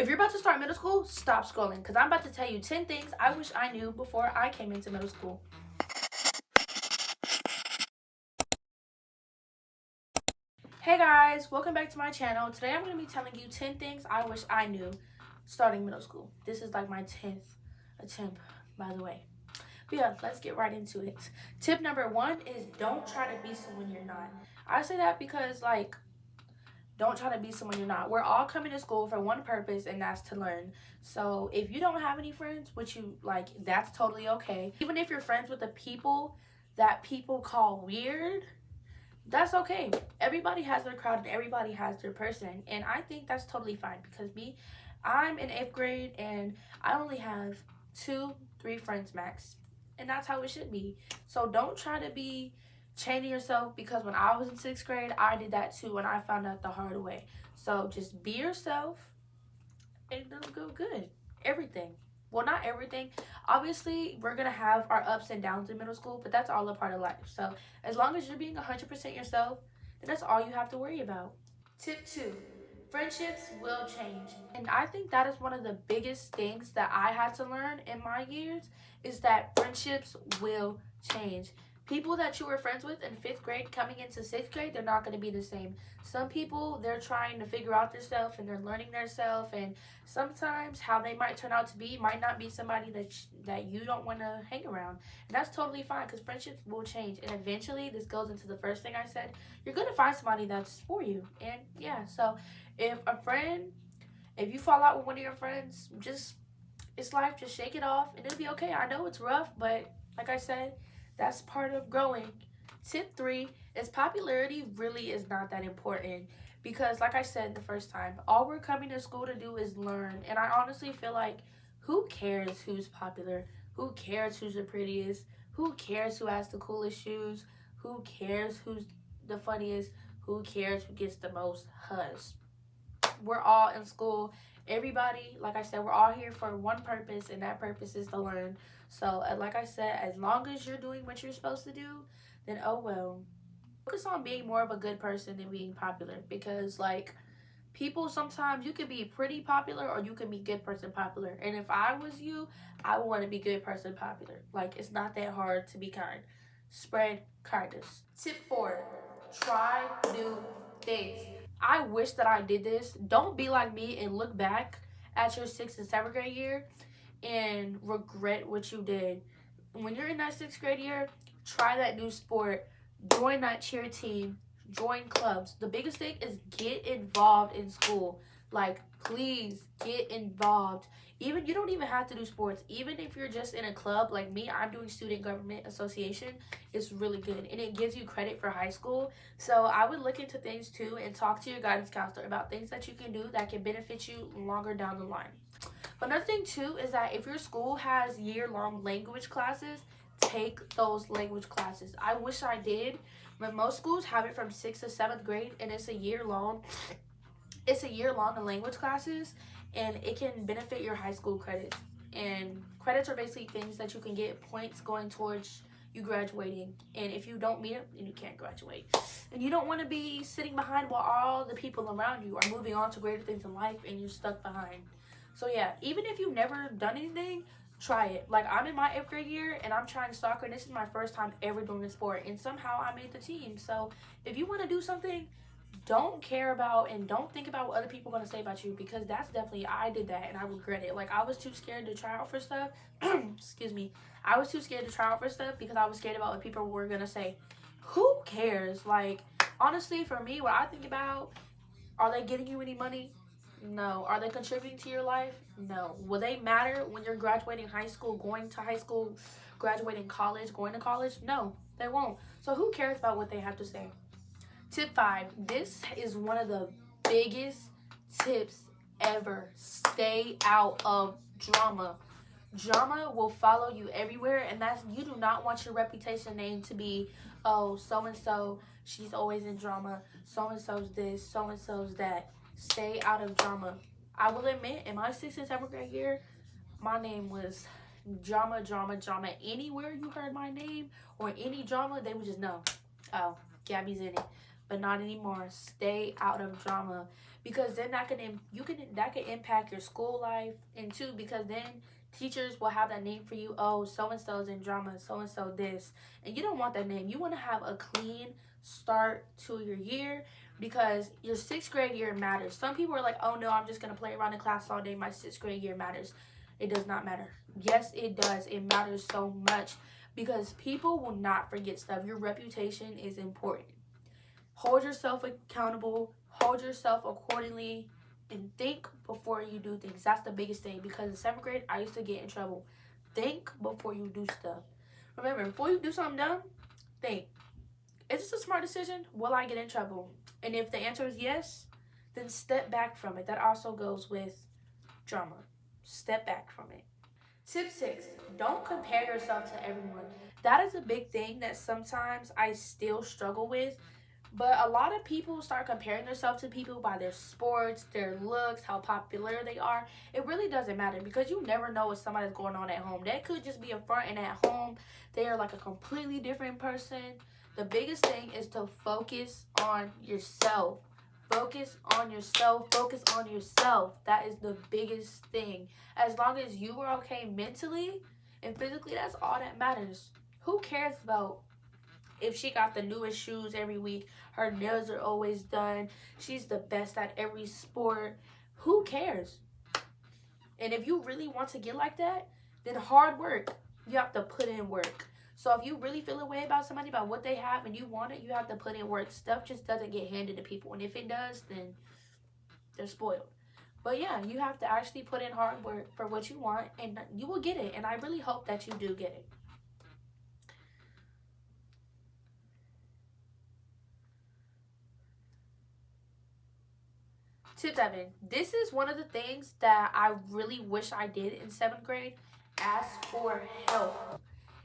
If you're about to start middle school, stop scrolling because I'm about to tell you 10 things I wish I knew before I came into middle school. Hey guys, welcome back to my channel. Today I'm going to be telling you 10 things I wish I knew starting middle school. This is like my 10th attempt, by the way. But yeah, let's get right into it. Tip number 1 is don't try to be someone you're not. I say that because don't try to be someone you're not. We're all coming to school for one purpose, and that's to learn. So if you don't have any friends, which you like, that's totally okay. Even if you're friends with the people that people call weird, that's okay. Everybody has their crowd and everybody has their person. And I think that's totally fine because I'm in 8th grade and I only have 2-3 friends max. And that's how it should be. So don't try to be changing yourself because when I was in 6th grade, I did that too and I found out the hard way. So just be yourself and it'll go good. Everything. Well, not everything. Obviously, we're going to have our ups and downs in middle school, but that's all a part of life. So as long as you're being 100% yourself, then that's all you have to worry about. Tip 2. Friendships will change. And I think that is one of the biggest things that I had to learn in my years is that friendships will change. People that you were friends with in 5th grade coming into 6th grade, they're not going to be the same. Some people, they're trying to figure out themselves and they're learning themselves, and sometimes how they might turn out to be might not be somebody that you don't want to hang around. And that's totally fine because friendships will change. And eventually, this goes into the first thing I said, you're going to find somebody that's for you. And yeah, so if you fall out with one of your friends, it's life, just shake it off and it'll be okay. I know it's rough, but like I said, that's part of growing. Tip 3 is popularity really is not that important because like I said the first time, all we're coming to school to do is learn. And I honestly feel like who cares who's popular? Who cares who's the prettiest? Who cares who has the coolest shoes? Who cares who's the funniest? Who cares who gets the most hugs? We're all in school. Everybody, like I said, we're all here for one purpose, and that purpose is to learn. So, like I said, as long as you're doing what you're supposed to do, then oh well. Focus on being more of a good person than being popular because, like, people sometimes you can be pretty popular or you can be good person popular. And if I was you, I would want to be good person popular. Like, it's not that hard to be kind. Spread kindness. Tip 4, try new things. I wish that I did this. Don't be like me and look back at your 6th and 7th grade year and regret what you did. When you're in that 6th grade year, try that new sport, join that cheer team, join clubs. The biggest thing is get involved in school. Like, please get involved. Even you don't even have to do sports. Even if you're just in a club like me, I'm doing student government association. It's really good and it gives you credit for high school. So I would look into things too and talk to your guidance counselor about things that you can do that can benefit you longer down the line. But another thing too is that if your school has year-long language classes, take those language classes. I wish I did, but most schools have it from 6th to 7th grade, and it's a year long. It's a year long in language classes, and it can benefit your high school credits. And credits are basically things that you can get points going towards you graduating. And if you don't meet it, then you can't graduate. And you don't want to be sitting behind while all the people around you are moving on to greater things in life and you're stuck behind. So yeah, even if you've never done anything, try it. Like, I'm in my 8th grade year and I'm trying soccer, and this is my first time ever doing a sport, and somehow I made the team. So if you want to do something, don't care about and don't think about what other people are going to say about you because that's definitely, I did that and I regret it. Like, I was too scared to try out for stuff. Excuse me. I was too scared to try out for stuff because I was scared about what people were going to say. Who cares? Like, honestly, for me, what I think about, are they getting you any money? No. Are they contributing to your life? No. Will they matter when you're graduating high school, going to high school, graduating college, going to college? No, they won't. So who cares about what they have to say? Tip 5. This is one of the biggest tips ever. Stay out of drama. Drama will follow you everywhere, and that's, you do not want your reputation name to be, oh, so and so, she's always in drama, so and so's this, so and so's that. Stay out of drama. I will admit, in my 6th and 7th grade year, my name was drama, drama, drama. Anywhere you heard my name or any drama, they would just know, oh, Gabby's in it. but not anymore. Stay out of drama, because then that can impact your school life, and too, because then teachers will have that name for you. Oh, so and so's in drama, so and so this, and you don't want that name. You want to have a clean start to your year, because your sixth grade year matters. Some people are like, oh no, I'm just gonna play around in class all day. My sixth grade year matters. It does not matter. Yes, it does. It matters so much, because people will not forget stuff. Your reputation is important. Hold yourself accountable, hold yourself accordingly, and think before you do things. That's the biggest thing, because in seventh grade, I used to get in trouble. Think before you do stuff. Remember, before you do something dumb, think, is this a smart decision? Will I get in trouble? And if the answer is yes, then step back from it. That also goes with drama. Step back from it. Tip 6, don't compare yourself to everyone. That is a big thing that sometimes I still struggle with. But a lot of people start comparing themselves to people by their sports, their looks, how popular they are. It really doesn't matter, because you never know what somebody's going on at home. That could just be a front, and at home, they are like a completely different person. The biggest thing is to focus on yourself. Focus on yourself. Focus on yourself. That is the biggest thing. As long as you are okay mentally and physically, that's all that matters. Who cares about if she got the newest shoes every week, her nails are always done, she's the best at every sport? Who cares? And if you really want to get like that, then hard work. You have to put in work. So if you really feel a way about somebody, about what they have, and you want it, you have to put in work. Stuff just doesn't get handed to people. And if it does, then they're spoiled. But yeah, you have to actually put in hard work for what you want, and you will get it. And I really hope that you do get it. Tip 7. This is one of the things that I really wish I did in 7th grade. Ask for help.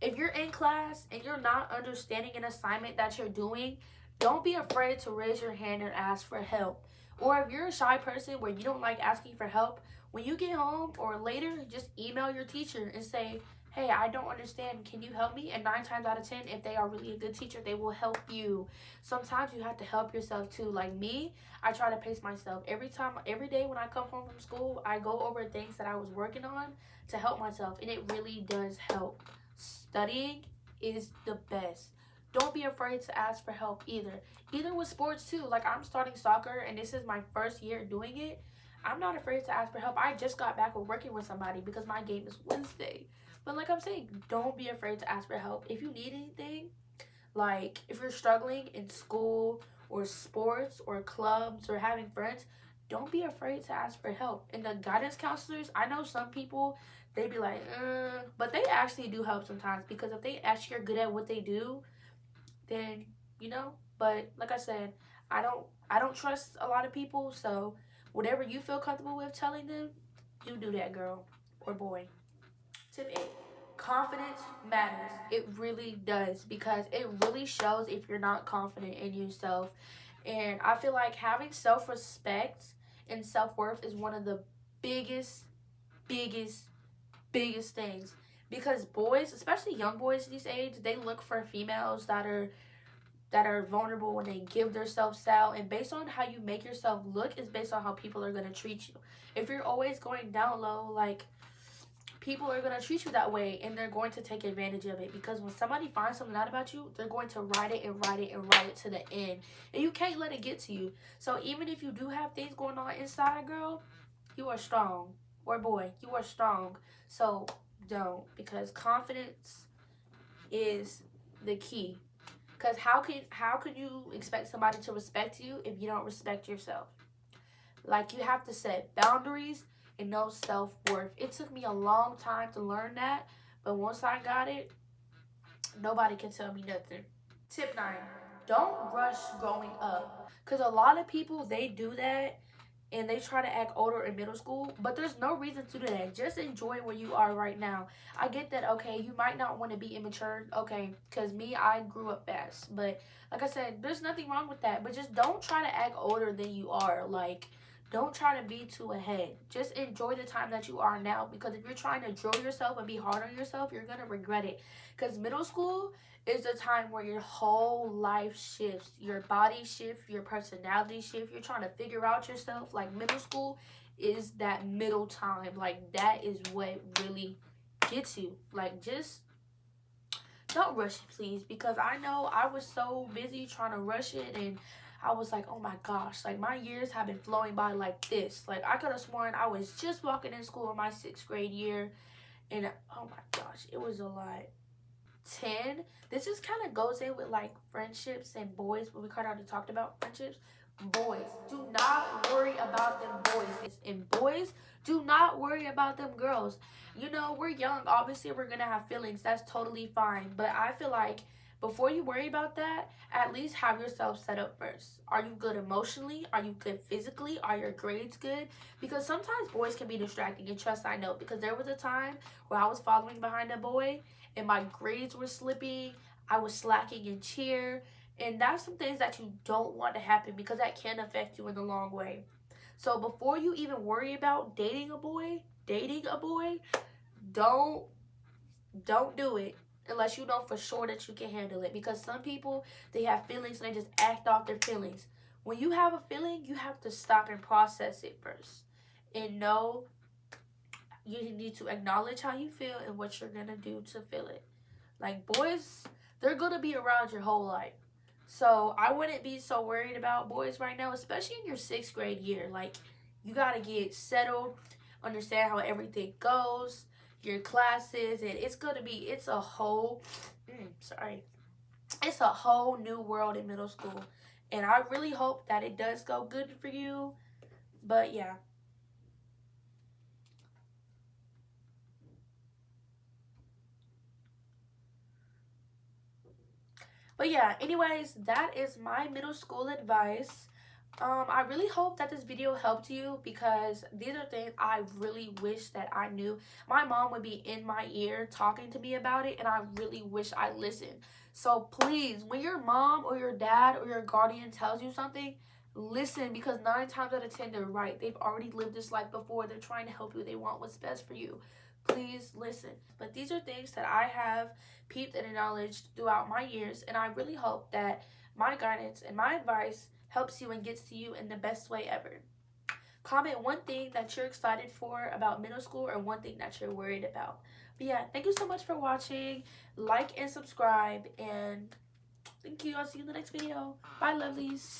If you're in class and you're not understanding an assignment that you're doing, don't be afraid to raise your hand and ask for help. Or if you're a shy person where you don't like asking for help, when you get home or later, just email your teacher and say, hey, I don't understand. Can you help me? And 9 times out of 10, if they are really a good teacher, they will help you. Sometimes you have to help yourself too. Like me, I try to pace myself. Every day when I come home from school, I go over things that I was working on to help myself. And it really does help. Studying is the best. Don't be afraid to ask for help either. Either with sports too. Like, I'm starting soccer and this is my first year doing it. I'm not afraid to ask for help. I just got back with working with somebody because my game is Wednesday. But like I'm saying, don't be afraid to ask for help. If you need anything, like if you're struggling in school or sports or clubs or having friends, don't be afraid to ask for help. And the guidance counselors, I know some people, they be like, but they actually do help sometimes, because if they actually are good at what they do, then But like I said, I don't trust a lot of people, so whatever you feel comfortable with telling them, you do that, girl or boy. Tip 8. Confidence matters. It really does, because it really shows if you're not confident in yourself. And I feel like having self-respect and self-worth is one of the biggest, biggest, biggest things. Because boys, especially young boys these age, they look for females that are vulnerable when they give themselves out. And based on how you make yourself look is based on how people are going to treat you. If you're always going down low, like, people are going to treat you that way, and they're going to take advantage of it, because when somebody finds something out about you, they're going to write it and write it and write it to the end, and you can't let it get to you. So even if you do have things going on inside, girl, you are strong. Or boy, you are strong. So don't, because confidence is the key. Because how can you expect somebody to respect you if you don't respect yourself? Like, you have to set boundaries and know self-worth. It took me a long time to learn that, but once I got it, nobody can tell me nothing. Tip 9. Don't rush growing up. Because a lot of people, they do that, and they try to act older in middle school, but there's no reason to do that. Just enjoy where you are right now. I get that, okay, you might not want to be immature, okay, because me, I grew up fast, but like I said, there's nothing wrong with that, but just don't try to act older than you are. Like, don't try to be too ahead. Just enjoy the time that you are now, because if you're trying to drill yourself and be hard on yourself, you're going to regret it. Because middle school is the time where your whole life shifts. Your body shifts, your personality shifts. You're trying to figure out yourself. Like, middle school is that middle time. Like, that is what really gets you. Like, just don't rush it, please, because I know I was so busy trying to rush it, and I was like, oh my gosh, like my years have been flowing by like this. Like, I could have sworn I was just walking in school in my 6th grade year, and oh my gosh, it was a lot. 10. This just kind of goes in with like friendships and boys, but we kind of already talked about friendships. Boys, do not worry about them boys. And boys, do not worry about them girls. You know, we're young. Obviously, we're going to have feelings. That's totally fine. But I feel like before you worry about that, at least have yourself set up first. Are you good emotionally? Are you good physically? Are your grades good? Because sometimes boys can be distracting, and trust I know, because there was a time where I was following behind a boy and my grades were slipping. I was slacking in cheer, and that's some things that you don't want to happen, because that can affect you in the long way. So before you even worry about dating a boy, don't don't do it unless you know for sure that you can handle it, because some people, they have feelings and they just act off their feelings. When you have a feeling, you have to stop and process it first, and know you need to acknowledge how you feel and what you're gonna do to feel it. Like, boys, they're gonna be around your whole life. So I wouldn't be so worried about boys right now, especially in your 6th grade year. Like, you gotta get settled, understand how everything goes, your classes, and it's a whole it's a whole new world in middle school. And I really hope that it does go good for you. But yeah. But yeah, anyways, that is my middle school advice. I really hope that this video helped you, because these are things I really wish that I knew. My mom would be in my ear talking to me about it, and I really wish I listened. So please, when your mom or your dad or your guardian tells you something, listen, because 9 times out of 10 they're right. They've already lived this life before. They're trying to help you. They want what's best for you. Please listen. But these are things that I have peeped and acknowledged throughout my years, and I really hope that my guidance and my advice helps you and gets to you in the best way ever. Comment one thing that you're excited for about middle school, or one thing that you're worried about. But yeah, thank you so much for watching. Like and subscribe, and thank you. I'll see you in the next video. Bye, lovelies.